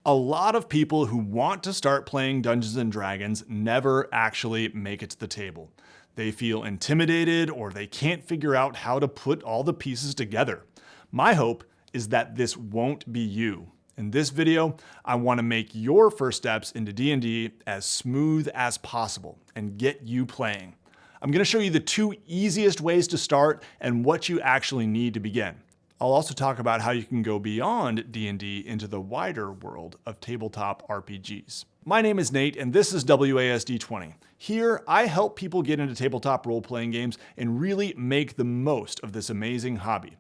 A lot of people who want to start playing Dungeons and Dragons never actually make it to the table. They feel intimidated or they can't figure out how to put all the pieces together. My hope is that this won't be you. In this video, I want to make your first steps into D&D as smooth as possible and get you playing. I'm going to show you the 2 easiest ways to start and what you actually need to begin. I'll also talk about how you can go beyond D&D into the wider world of tabletop RPGs. My name is Nate, and this is WASD 20. Here, I help people get into tabletop role-playing games and really make the most of this amazing hobby.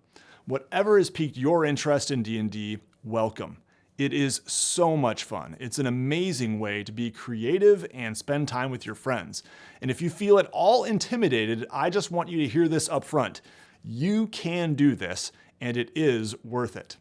Whatever has piqued your interest in D&D, welcome. It is so much fun. It's an amazing way to be creative and spend time with your friends. And if you feel at all intimidated, I just want you to hear this up front. You can do this, and it is worth it.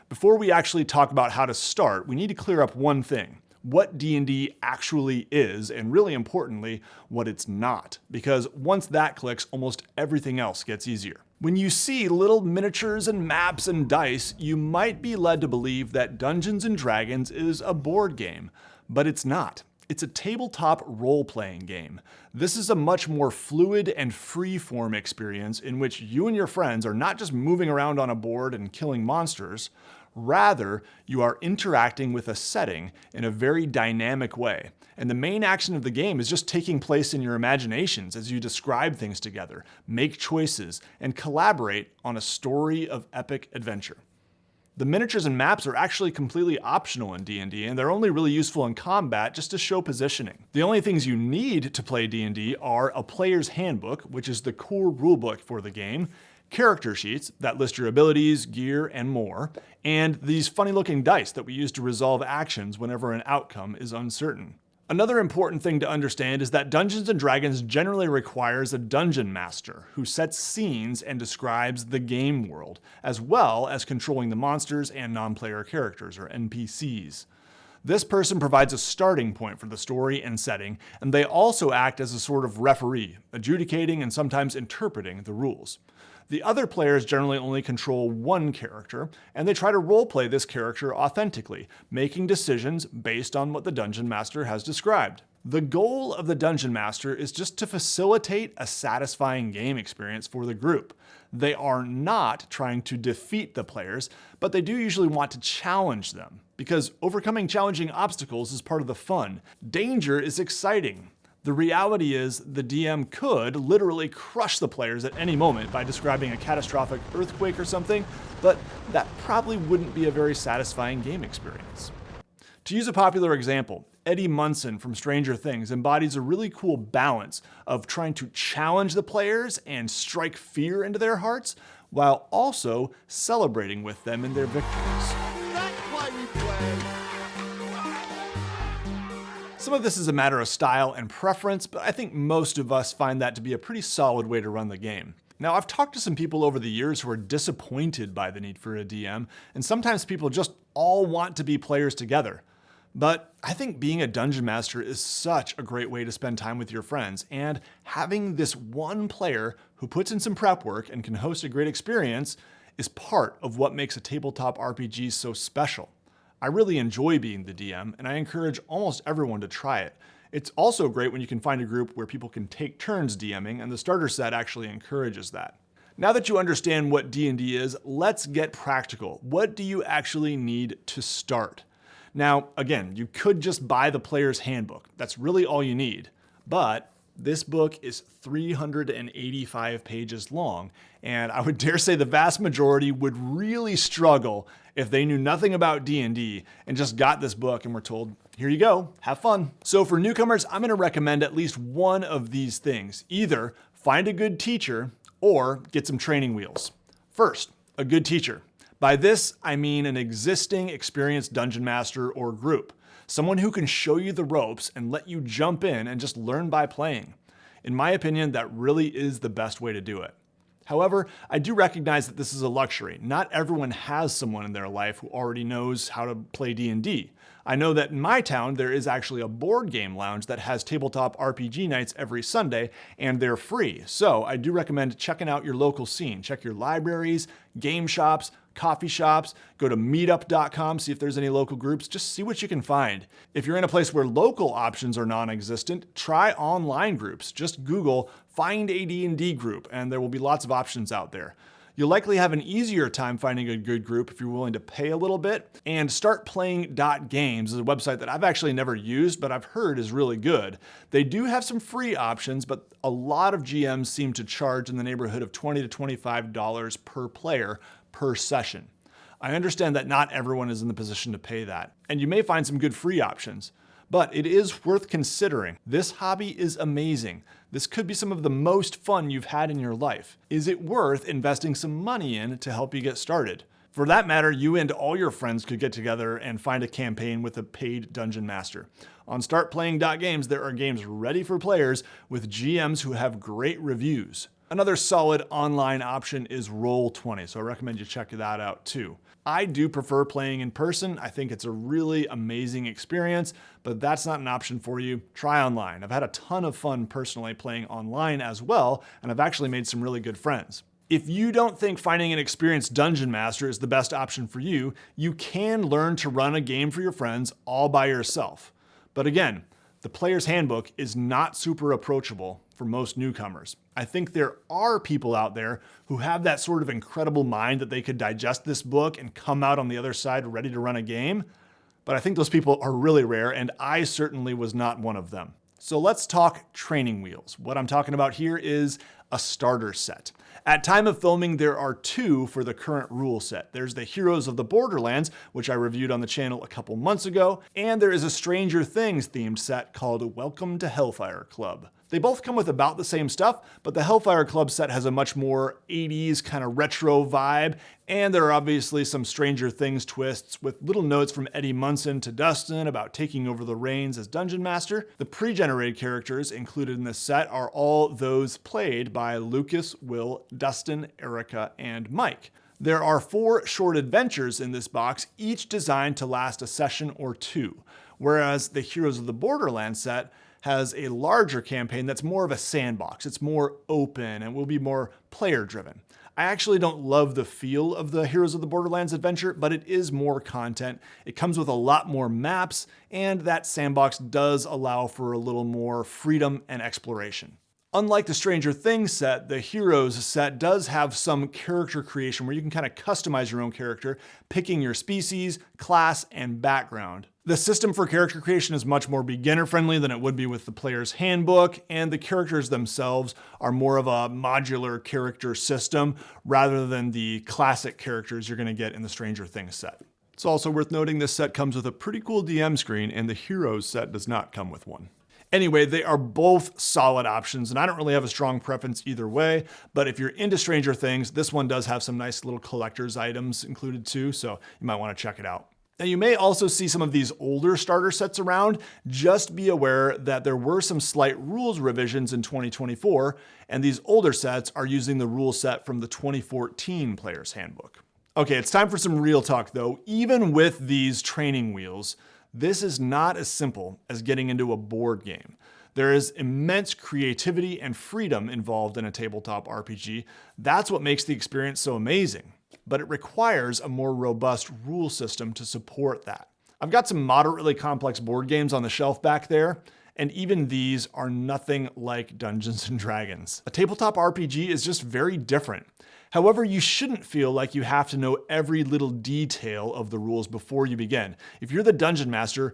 Before we actually talk about how to start, we need to clear up one thing: what D&D actually is, and really importantly, what it's not. Because once that clicks, almost everything else gets easier. When you see little miniatures and maps and dice, you might be led to believe that Dungeons and Dragons is a board game, but it's not. It's a tabletop role-playing game. This is a much more fluid and free-form experience in which you and your friends are not just moving around on a board and killing monsters. Rather, you are interacting with a setting in a very dynamic way. And the main action of the game is just taking place in your imaginations as you describe things together, make choices, and collaborate on a story of epic adventure. The miniatures and maps are actually completely optional in D&D, and they're only really useful in combat just to show positioning. The only things you need to play D&D are a player's handbook, which is the core rulebook for the game, character sheets that list your abilities, gear, and more, and these funny-looking dice that we use to resolve actions whenever an outcome is uncertain. Another important thing to understand is that Dungeons & Dragons generally requires a dungeon master who sets scenes and describes the game world, as well as controlling the monsters and non-player characters, or NPCs. This person provides a starting point for the story and setting, and they also act as a sort of referee, adjudicating and sometimes interpreting the rules. The other players generally only control one character, and they try to roleplay this character authentically, making decisions based on what the Dungeon Master has described. The goal of the Dungeon Master is just to facilitate a satisfying game experience for the group. They are not trying to defeat the players, but they do usually want to challenge them, because overcoming challenging obstacles is part of the fun. Danger is exciting. The reality is the DM could literally crush the players at any moment by describing a catastrophic earthquake or something, but that probably wouldn't be a very satisfying game experience. To use a popular example, Eddie Munson from Stranger Things embodies a really cool balance of trying to challenge the players and strike fear into their hearts, while also celebrating with them in their victories. That's why we play. Some of this is a matter of style and preference, but I think most of us find that to be a pretty solid way to run the game. Now, I've talked to some people over the years who are disappointed by the need for a DM, and sometimes people just all want to be players together. But I think being a dungeon master is such a great way to spend time with your friends, and having this one player who puts in some prep work and can host a great experience is part of what makes a tabletop RPG so special. I really enjoy being the DM, and I encourage almost everyone to try it. It's also great when you can find a group where people can take turns DMing, and the starter set actually encourages that. Now that you understand what D&D is, let's get practical. What do you actually need to start? Now, again, you could just buy the player's handbook. That's really all you need. But this book is 385 pages long, and I would dare say the vast majority would really struggle if they knew nothing about D&D and just got this book and were told, here you go, have fun. So for newcomers, I'm going to recommend at least one of these things. Either find a good teacher or get some training wheels. First, a good teacher. By this, I mean an existing experienced dungeon master or group. Someone who can show you the ropes and let you jump in and just learn by playing. In my opinion, that really is the best way to do it. However, I do recognize that this is a luxury. Not everyone has someone in their life who already knows how to play D&D. I know that in my town, there is actually a board game lounge that has tabletop RPG nights every Sunday, and they're free. So I do recommend checking out your local scene. Check your libraries, game shops, coffee shops, go to meetup.com, see if there's any local groups, just see what you can find. If you're in a place where local options are non-existent, try online groups. Just Google Find a D&D group, and there will be lots of options out there. You'll likely have an easier time finding a good group if you're willing to pay a little bit. And StartPlaying.Games is a website that I've actually never used, but I've heard is really good. They do have some free options, but a lot of GMs seem to charge in the neighborhood of $20 to $25 per player per session. I understand that not everyone is in the position to pay that, and you may find some good free options. But it is worth considering. This hobby is amazing. This could be some of the most fun you've had in your life. Is it worth investing some money in to help you get started? For that matter, you and all your friends could get together and find a campaign with a paid dungeon master. On StartPlaying.Games, there are games ready for players with GMs who have great reviews. Another solid online option is Roll20, so I recommend you check that out too. I do prefer playing in person. I think it's a really amazing experience, but that's not an option for you. Try online. I've had a ton of fun personally playing online as well, and I've actually made some really good friends. If you don't think finding an experienced dungeon master is the best option for you, you can learn to run a game for your friends all by yourself. But again, the player's handbook is not super approachable for most newcomers. I think there are people out there who have that sort of incredible mind that they could digest this book and come out on the other side ready to run a game, but I think those people are really rare, and I certainly was not one of them. So let's talk training wheels. What I'm talking about here is a starter set. At time of filming, there are two for the current rule set. There's the Heroes of the Borderlands, which I reviewed on the channel a couple months ago, and there is a Stranger Things themed set called Welcome to Hellfire Club. They both come with about the same stuff, but the Hellfire Club set has a much more 80s kind of retro vibe, and there are obviously some Stranger Things twists with little notes from Eddie Munson to Dustin about taking over the reins as Dungeon Master. The pre-generated characters included in this set are all those played by Lucas, Will, Dustin, Erica, and Mike. There are 4 short adventures in this box, each designed to last a session or 2, whereas the Heroes of the Borderlands set has a larger campaign that's more of a sandbox. It's more open and will be more player driven. I actually don't love the feel of the Heroes of the Borderlands adventure, but it is more content. It comes with a lot more maps, and that sandbox does allow for a little more freedom and exploration. Unlike the Stranger Things set, the Heroes set does have some character creation where you can kind of customize your own character, picking your species, class, and background. The system for character creation is much more beginner-friendly than it would be with the player's handbook, and the characters themselves are more of a modular character system rather than the classic characters you're going to get in the Stranger Things set. It's also worth noting this set comes with a pretty cool DM screen, and the Heroes set does not come with one. Anyway, they are both solid options, and I don't really have a strong preference either way, but if you're into Stranger Things, this one does have some nice little collector's items included too, so you might want to check it out. Now, you may also see some of these older starter sets around. Just be aware that there were some slight rules revisions in 2024, and these older sets are using the rule set from the 2014 Player's Handbook. Okay, it's time for some real talk though. Even with these training wheels, this is not as simple as getting into a board game. There is immense creativity and freedom involved in a tabletop RPG. That's what makes the experience so amazing. But it requires a more robust rule system to support that. I've got some moderately complex board games on the shelf back there, and even these are nothing like Dungeons & Dragons. A tabletop RPG is just very different. However, you shouldn't feel like you have to know every little detail of the rules before you begin. If you're the Dungeon Master,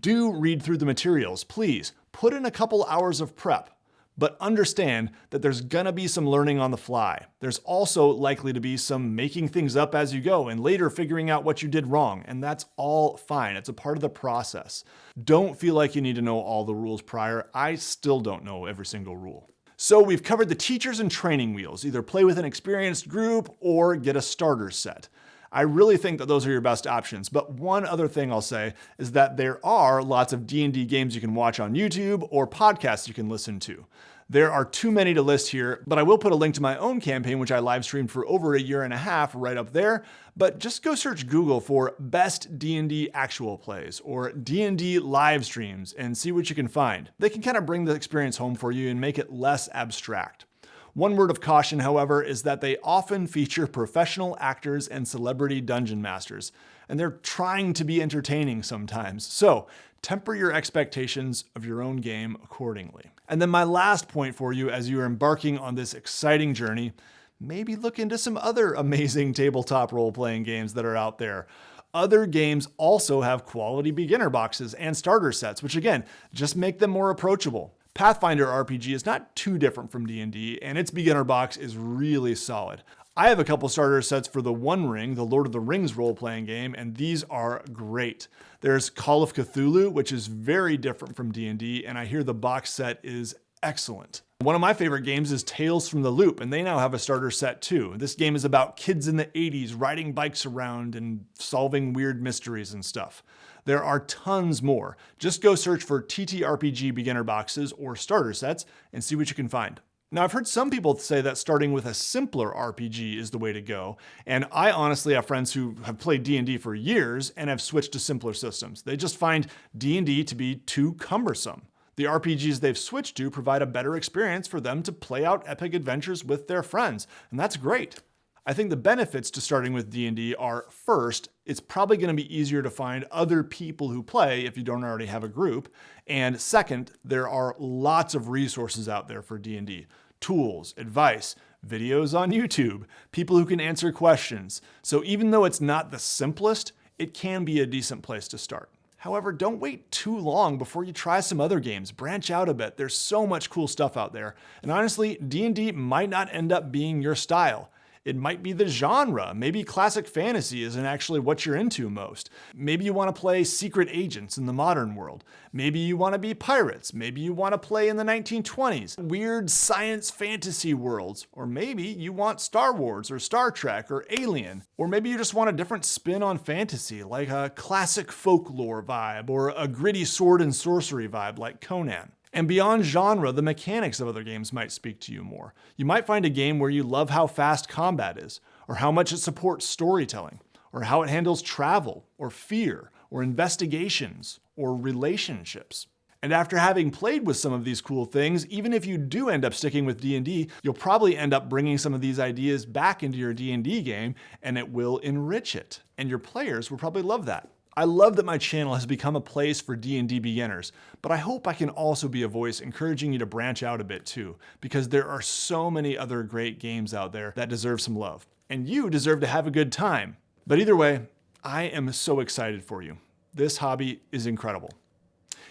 do read through the materials. Please, put in a couple hours of prep. But understand that there's gonna be some learning on the fly. There's also likely to be some making things up as you go and later figuring out what you did wrong, and that's all fine. It's a part of the process. Don't feel like you need to know all the rules prior. I still don't know every single rule. So we've covered the teachers and training wheels. Either play with an experienced group or get a starter set. I really think that those are your best options. But one other thing I'll say is that there are lots of D&D games you can watch on YouTube or podcasts you can listen to. There are too many to list here, but I will put a link to my own campaign, which I live streamed for over 1.5 years, right up there. But just go search Google for best D&D actual plays or D&D live streams and see what you can find. They can kind of bring the experience home for you and make it less abstract. One word of caution, however, is that they often feature professional actors and celebrity dungeon masters, and they're trying to be entertaining sometimes. So temper your expectations of your own game accordingly. And then my last point for you as you are embarking on this exciting journey, maybe look into some other amazing tabletop role-playing games that are out there. Other games also have quality beginner boxes and starter sets, which again, just make them more approachable. Pathfinder RPG is not too different from D&D, and its beginner box is really solid. I have a couple starter sets for the One Ring, the Lord of the Rings role-playing game, and these are great. There's Call of Cthulhu, which is very different from D&D, and I hear the box set is excellent. One of my favorite games is Tales from the Loop, and they now have a starter set too. This game is about kids in the 80s riding bikes around and solving weird mysteries and stuff. There are tons more. Just go search for TTRPG beginner boxes or starter sets and see what you can find. Now, I've heard some people say that starting with a simpler RPG is the way to go, and I honestly have friends who have played D&D for years and have switched to simpler systems. They just find D&D to be too cumbersome. The RPGs they've switched to provide a better experience for them to play out epic adventures with their friends, and that's great. I think the benefits to starting with D&D are, first, it's probably going to be easier to find other people who play if you don't already have a group, and second, there are lots of resources out there for D&D. Tools, advice, videos on YouTube, people who can answer questions. So even though it's not the simplest, it can be a decent place to start. However, don't wait too long before you try some other games. Branch out a bit. There's so much cool stuff out there. And honestly, D&D might not end up being your style. It might be the genre. Maybe classic fantasy isn't actually what you're into most. Maybe you want to play secret agents in the modern world. Maybe you want to be pirates. Maybe you want to play in the 1920s. Weird science fantasy worlds. Or maybe you want Star Wars or Star Trek or Alien. Or maybe you just want a different spin on fantasy, like a classic folklore vibe or a gritty sword and sorcery vibe like Conan. And beyond genre, the mechanics of other games might speak to you more. You might find a game where you love how fast combat is, or how much it supports storytelling, or how it handles travel, or fear, or investigations, or relationships. And after having played with some of these cool things, even if you do end up sticking with D&D, you'll probably end up bringing some of these ideas back into your D&D game, and it will enrich it. And your players will probably love that. I love that my channel has become a place for D&D beginners, but I hope I can also be a voice encouraging you to branch out a bit too, because there are so many other great games out there that deserve some love. And you deserve to have a good time. But either way, I am so excited for you. This hobby is incredible.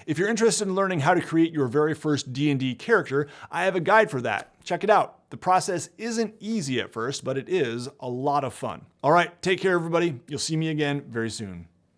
If you're interested in learning how to create your very first D&D character, I have a guide for that. Check it out. The process isn't easy at first, but it is a lot of fun. All right, take care everybody. You'll see me again very soon.